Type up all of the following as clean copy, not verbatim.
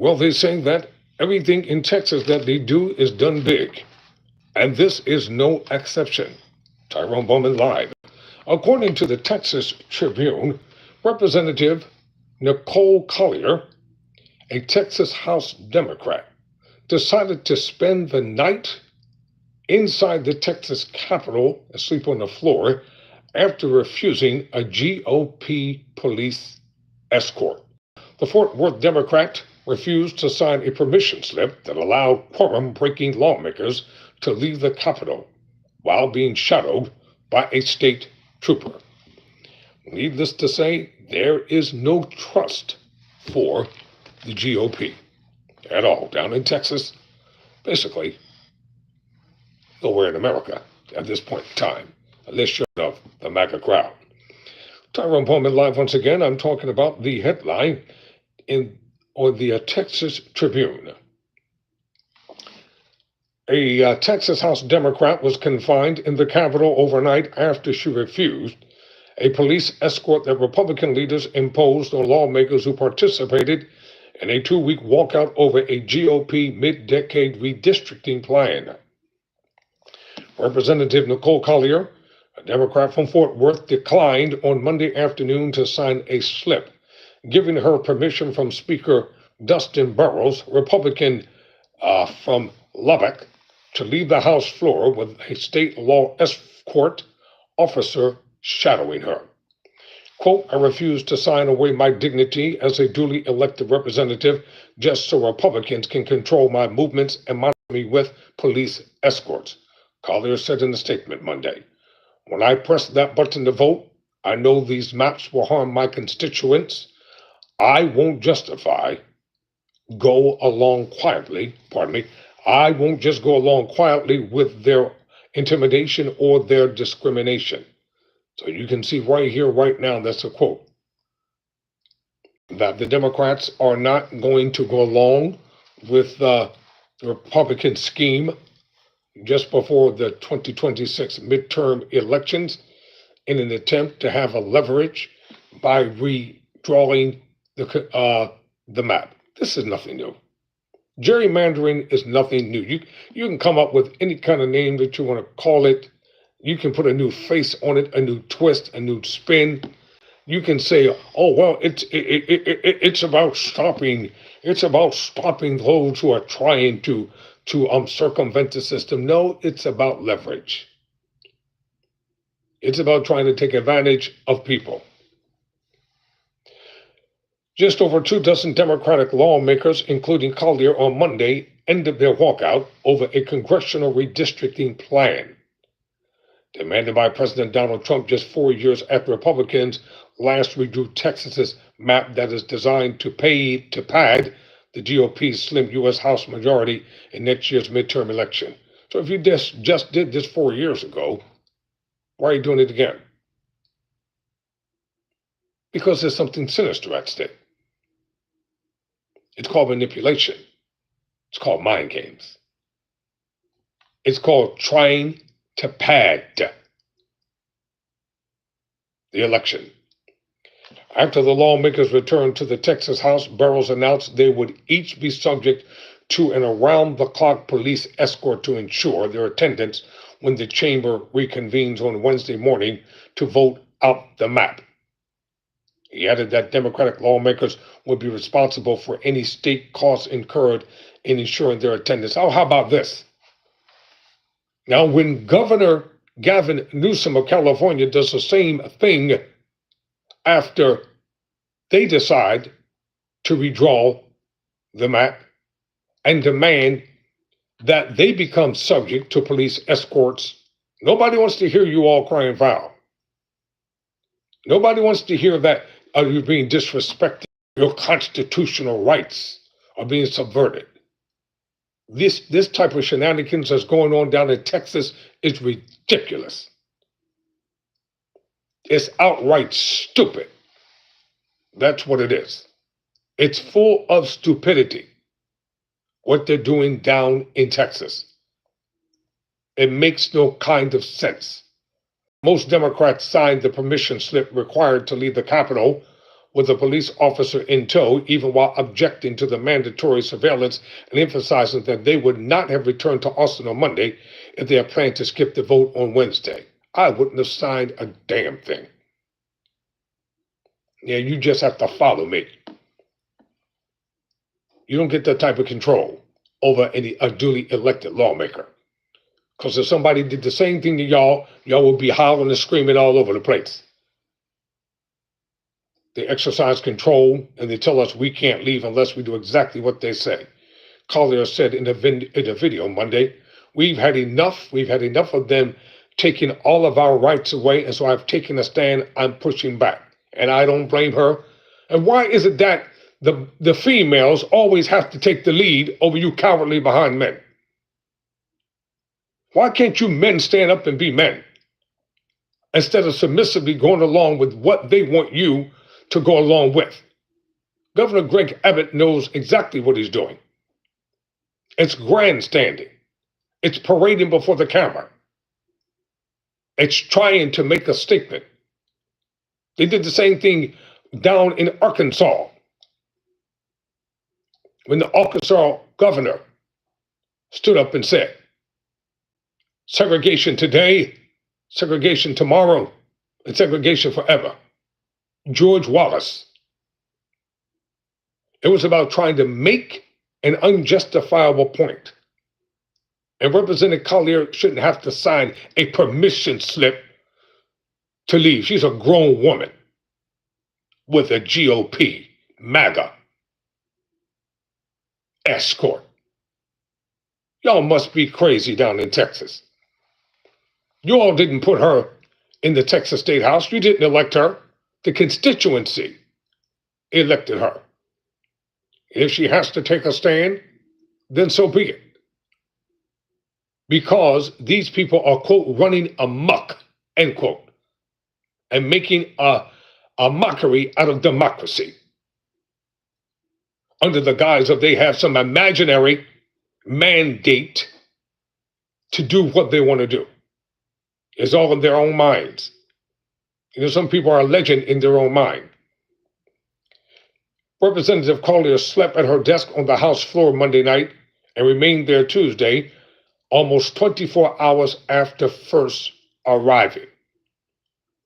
Well, they say that everything in Texas that they do is done big, and this is no exception. Tyrone Bowman live. According to the Texas Tribune, Representative Nicole Collier, a Texas House Democrat, decided to spend the night inside the Texas Capitol, asleep on the floor, after refusing a GOP police escort. The Fort Worth Democrat refused to sign a permission slip that allowed quorum breaking lawmakers to leave the Capitol while being shadowed by a state trooper. Needless to say, there is no trust for the GOP at all down in Texas, basically nowhere in America at this point in time, unless you're of the MAGA crowd. Tyrone Bowman live once again. I'm talking about the headline on the Texas Tribune. A Texas House Democrat was confined in the Capitol overnight after she refused a police escort that Republican leaders imposed on lawmakers who participated in a 2-week walkout over a GOP mid-decade redistricting plan. Representative Nicole Collier, a Democrat from Fort Worth, declined on Monday afternoon to sign a slip, giving her permission from Speaker Dustin Burrows, Republican from Lubbock, to leave the House floor with a state law escort officer shadowing her. Quote, I refuse to sign away my dignity as a duly elected representative just so Republicans can control my movements and monitor me with police escorts, Collier said in a statement Monday. When I press that button to vote, I know these maps will harm my constituents. I won't go along quietly with their intimidation or their discrimination. So you can see right here, right now, that's a quote, that the Democrats are not going to go along with the Republican scheme just before the 2026 midterm elections in an attempt to have a leverage by redrawing the map. This is nothing new. Gerrymandering is nothing new. You can come up with any kind of name that you want to call it. You can put a new face on it, a new twist, a new spin. You can say, "Oh well, it's about stopping. It's about stopping those who are trying to circumvent the system." No, it's about leverage. It's about trying to take advantage of people. Just over 24 Democratic lawmakers, including Collier, on Monday ended their walkout over a congressional redistricting plan demanded by President Donald Trump just 4 years after Republicans last redrew Texas's map that is designed to pad the GOP's slim U.S. House majority in next year's midterm election. So if you just did this 4 years ago, why are you doing it again? Because there's something sinister at stake. It's called manipulation. It's called mind games. It's called trying to pad the election. After the lawmakers returned to the Texas House, Burrows announced they would each be subject to an around-the-clock police escort to ensure their attendance when the chamber reconvenes on Wednesday morning to vote out the map. He added that Democratic lawmakers would be responsible for any state costs incurred in ensuring their attendance. Oh, how about this? Now, when Governor Gavin Newsom of California does the same thing after they decide to redraw the map and demand that they become subject to police escorts, nobody wants to hear you all crying foul. Nobody wants to hear that you're being disrespected. Your constitutional rights are being subverted. This type of shenanigans that's going on down in Texas is ridiculous. It's outright stupid. That's what it is. It's full of stupidity, what they're doing down in Texas. It makes no kind of sense. Most Democrats signed the permission slip required to leave the Capitol, with a police officer in tow, even while objecting to the mandatory surveillance and emphasizing that they would not have returned to Austin on Monday if they had planned to skip the vote on Wednesday. I wouldn't have signed a damn thing. Yeah, you just have to follow me. You don't get that type of control over a duly elected lawmaker. Because if somebody did the same thing to y'all, y'all would be howling and screaming all over the place. They exercise control and they tell us we can't leave unless we do exactly what they say. Collier said in a video Monday, we've had enough of them taking all of our rights away, and so I've taken a stand. I'm pushing back. And I don't blame her. And why is it that the females always have to take the lead over you cowardly behind men? Why can't you men stand up and be men instead of submissively going along with what they want you to go along with? Governor Greg Abbott knows exactly what he's doing. It's grandstanding. It's parading before the camera. It's trying to make a statement. They did the same thing down in Arkansas when the Arkansas governor stood up and said, segregation today, segregation tomorrow, and segregation forever. George Wallace. It was about trying to make an unjustifiable point. And Representative Collier shouldn't have to sign a permission slip to leave. She's a grown woman with a GOP, MAGA, Escort. Y'all must be crazy down in Texas. You all didn't put her in the Texas State House. You didn't elect her. The constituency elected her. If she has to take a stand, then so be it. Because these people are, quote, running amok, end quote, and making a mockery out of democracy under the guise of they have some imaginary mandate to do what they want to do. It's all in their own minds. You know, some people are a legend in their own mind. Representative Collier slept at her desk on the House floor Monday night and remained there Tuesday, almost 24 hours after first arriving.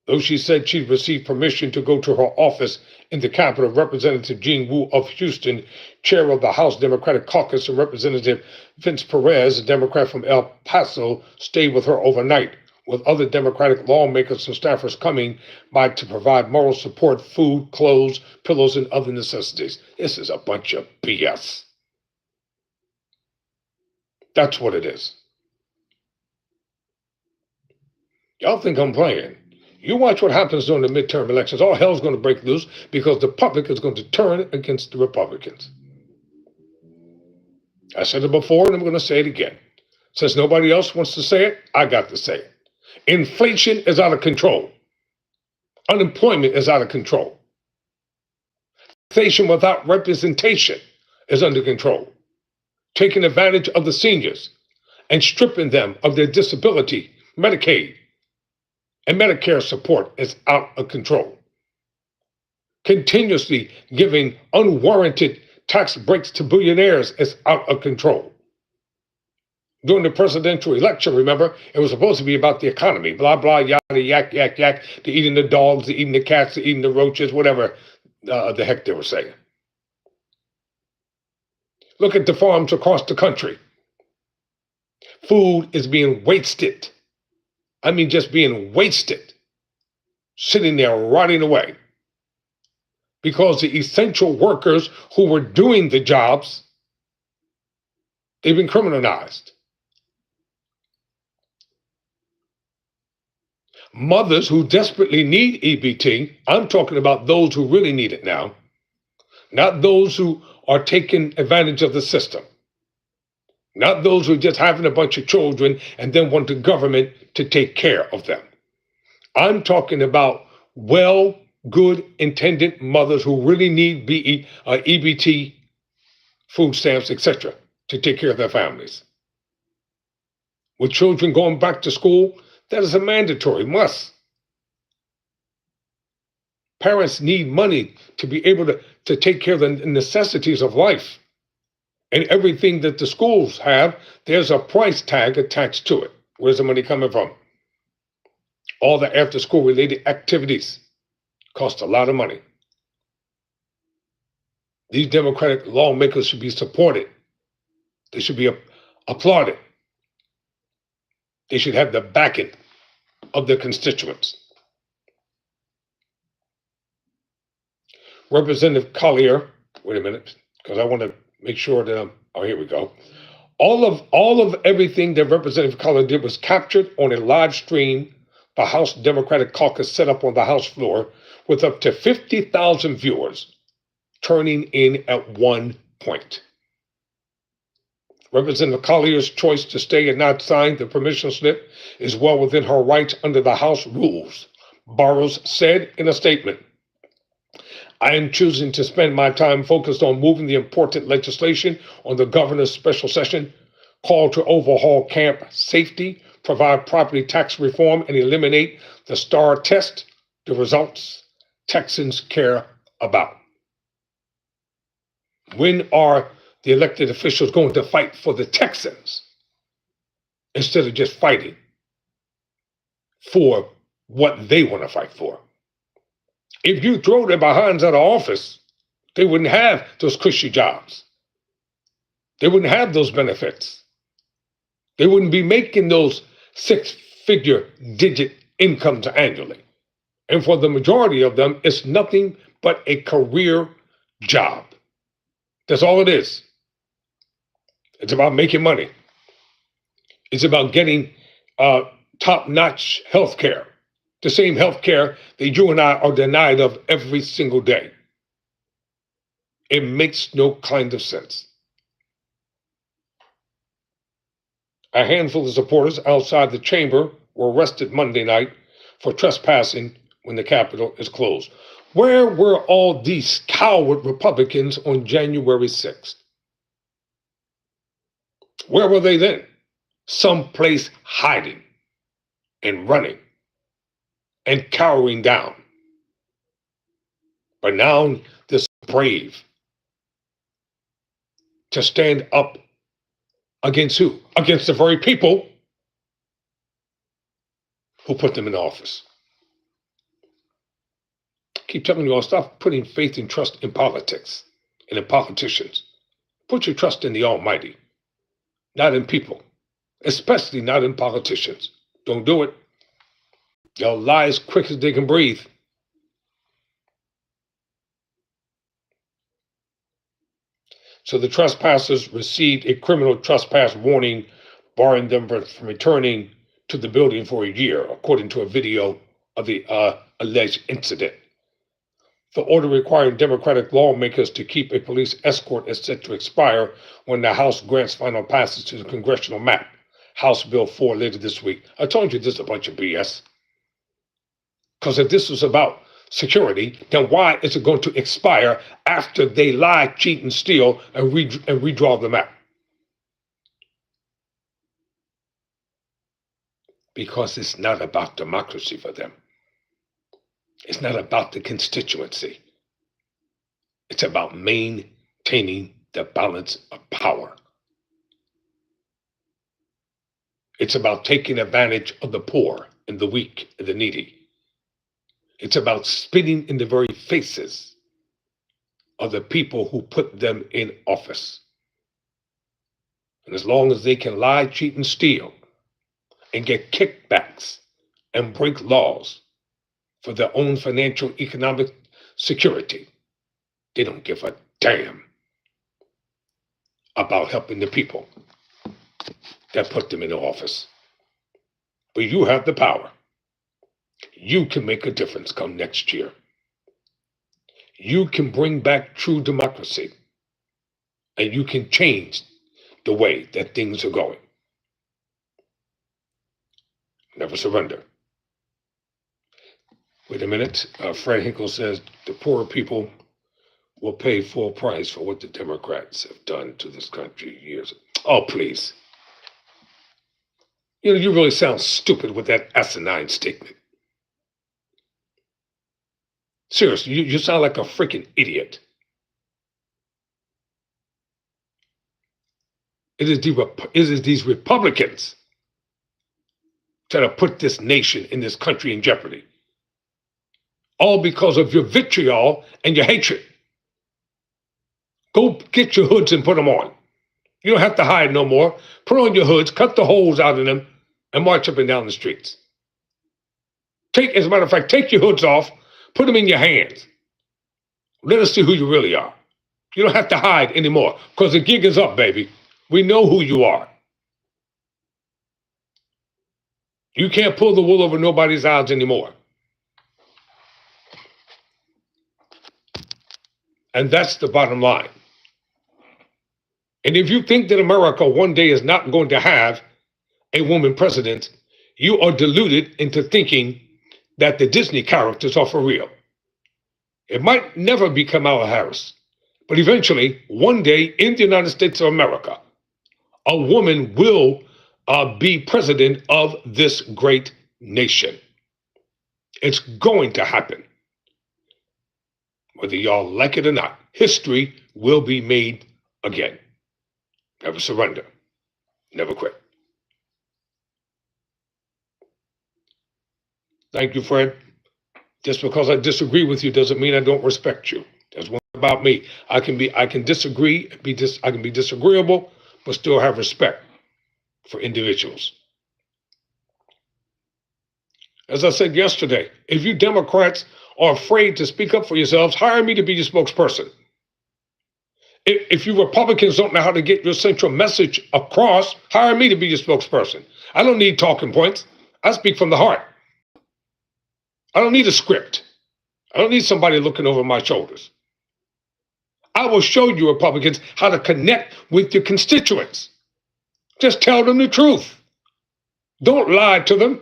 Though she said she'd received permission to go to her office in the Capitol, Representative Jean Wu of Houston, chair of the House Democratic Caucus, and Representative Vince Perez, a Democrat from El Paso, stayed with her overnight, with other Democratic lawmakers and staffers coming by to provide moral support, food, clothes, pillows, and other necessities. This is a bunch of BS. That's what it is. Y'all think I'm playing. You watch what happens during the midterm elections. All hell's going to break loose because the public is going to turn against the Republicans. I said it before and I'm going to say it again. Since nobody else wants to say it, I got to say it. Inflation is out of control. Unemployment is out of control. Taxation without representation is under control. Taking advantage of the seniors and stripping them of their disability, Medicaid, and Medicare support is out of control. Continuously giving unwarranted tax breaks to billionaires is out of control. During the presidential election, remember, it was supposed to be about the economy, blah, blah, yada, yak, yak, yak. They're eating the dogs, they're eating the cats, they're eating the roaches, whatever the heck they were saying. Look at the farms across the country. Food is being wasted. I mean, just being wasted, sitting there rotting away. Because the essential workers who were doing the jobs, they've been criminalized. Mothers who desperately need EBT, I'm talking about those who really need it now, not those who are taking advantage of the system, not those who are just having a bunch of children and then want the government to take care of them. I'm talking about good intended mothers who really need EBT, food stamps, etc., to take care of their families. With children going back to school, that is a mandatory must. Parents need money to be able to take care of the necessities of life. And everything that the schools have, there's a price tag attached to it. Where's the money coming from? All the after school related activities cost a lot of money. These Democratic lawmakers should be supported. They should be applauded. They should have the backing of their constituents. Representative Collier, wait a minute, because I want to make sure that oh, here we go. All of everything that Representative Collier did was captured on a live stream the House Democratic Caucus set up on the House floor with up to 50,000 viewers turning in at one point. Representative Collier's choice to stay and not sign the permission slip is well within her rights under the House rules, Burrows said in a statement. I am choosing to spend my time focused on moving the important legislation on the governor's special session, call to overhaul camp safety, provide property tax reform, and eliminate the STAR test, the results Texans care about. When are the elected officials going to fight for the Texans instead of just fighting for what they want to fight for? If you throw their behinds out of office, they wouldn't have those cushy jobs. They wouldn't have those benefits. They wouldn't be making those six-figure digit incomes annually. And for the majority of them, it's nothing but a career job. That's all it is. It's about making money. It's about getting top-notch health care. The same health care that you and I are denied of every single day. It makes no kind of sense. A handful of supporters outside the chamber were arrested Monday night for trespassing when the Capitol is closed. Where were all these coward Republicans on January 6th? Where were they then? Someplace hiding and running and cowering down. But now they're brave to stand up against who? Against the very people who put them in office. I keep telling you all, stop putting faith and trust in politics and in politicians. Put your trust in the Almighty, not in people, especially not in politicians. Don't do it. They'll lie as quick as they can breathe. So the trespassers received a criminal trespass warning, barring them from returning to the building for a year, according to a video of the alleged incident. The order requiring Democratic lawmakers to keep a police escort is set to expire when the House grants final passage to the congressional map, House Bill 4, later this week. I told you this is a bunch of BS. Because if this was about security, then why is it going to expire after they lie, cheat, and steal and redraw the map? Because it's not about democracy for them. It's not about the constituency. It's about maintaining the balance of power. It's about taking advantage of the poor and the weak and the needy. It's about spitting in the very faces of the people who put them in office. And as long as they can lie, cheat, and steal, and get kickbacks and break laws for their own financial economic security, they don't give a damn about helping the people that put them in office. But you have the power. You can make a difference come next year. You can bring back true democracy, and you can change the way that things are going. Never surrender. Wait a minute. Fred Hinkle says the poor people will pay full price for what the Democrats have done to this country years. Oh, please. You really sound stupid with that asinine statement. Seriously, you sound like a freaking idiot. It is these Republicans that have put this nation and this country in jeopardy. All because of your vitriol and your hatred. Go get your hoods and put them on. You don't have to hide no more. Put on your hoods, cut the holes out of them, and march up and down the streets. As a matter of fact, take your hoods off, put them in your hands. Let us see who you really are. You don't have to hide anymore, because the gig is up, baby. We know who you are. You can't pull the wool over nobody's eyes anymore. And that's the bottom line. And if you think that America one day is not going to have a woman president, you are deluded into thinking that the Disney characters are for real. It might never be Kamala Harris, but eventually, one day in the United States of America, a woman will be president of this great nation. It's going to happen. Whether y'all like it or not, history will be made again. Never surrender. Never quit. Thank you, Fred. Just because I disagree with you doesn't mean I don't respect you. That's one about me. I can disagree, I can be disagreeable, but still have respect for individuals. As I said yesterday, if you Democrats are afraid to speak up for yourselves, hire me to be your spokesperson. If you Republicans don't know how to get your central message across, hire me to be your spokesperson. I don't need talking points. I speak from the heart. I don't need a script. I don't need somebody looking over my shoulders. I will show you Republicans how to connect with your constituents. Just tell them the truth. Don't lie to them.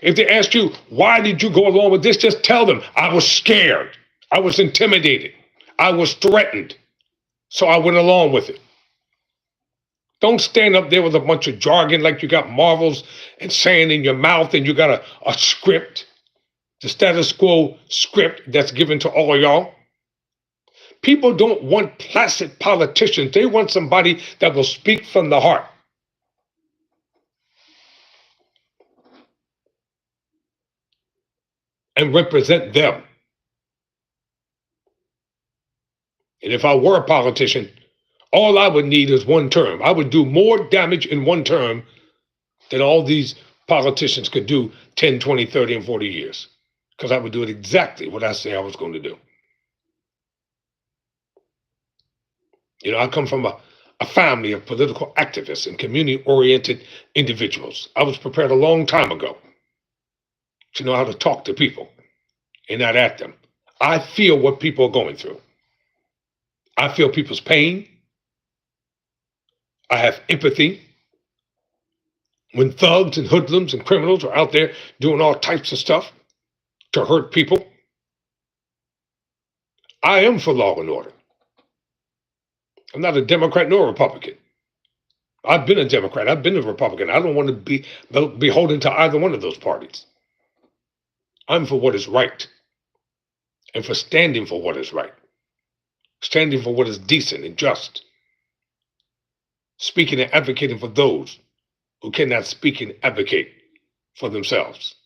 If they ask you, why did you go along with this? Just tell them, I was scared. I was intimidated. I was threatened. So I went along with it. Don't stand up there with a bunch of jargon like you got marvels and sand in your mouth and you got a script, the status quo script that's given to all of y'all. People don't want placid politicians. They want somebody that will speak from the heart. And represent them. And if I were a politician, all I would need is one term. I would do more damage in one term than all these politicians could do 10, 20, 30, and 40 years. Because I would do it exactly what I say I was going to do. You know, I come from a family of political activists and community-oriented individuals. I was prepared a long time ago to know how to talk to people and not at them. I feel what people are going through. I feel people's pain. I have empathy. When thugs and hoodlums and criminals are out there doing all types of stuff to hurt people, I am for law and order. I'm not a Democrat nor a Republican. I've been a Democrat. I've been a Republican. I don't want to be beholden to either one of those parties. I'm for what is right and for standing for what is right, standing for what is decent and just, speaking and advocating for those who cannot speak and advocate for themselves.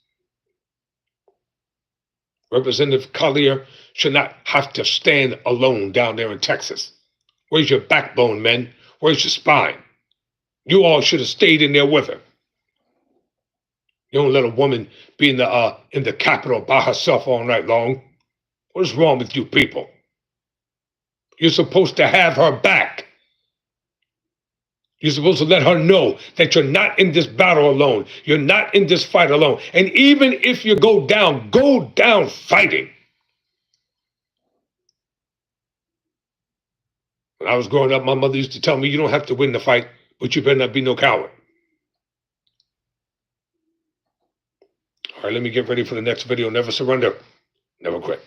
Representative Collier should not have to stand alone down there in Texas. Where's your backbone, men? Where's your spine? You all should have stayed in there with her. You don't let a woman be in the Capitol by herself all night long. What is wrong with you people? You're supposed to have her back. You're supposed to let her know that you're not in this battle alone. You're not in this fight alone. And even if you go down fighting. When I was growing up, my mother used to tell me, you don't have to win the fight, but you better not be no coward. All right, let me get ready for the next video. Never surrender, never quit.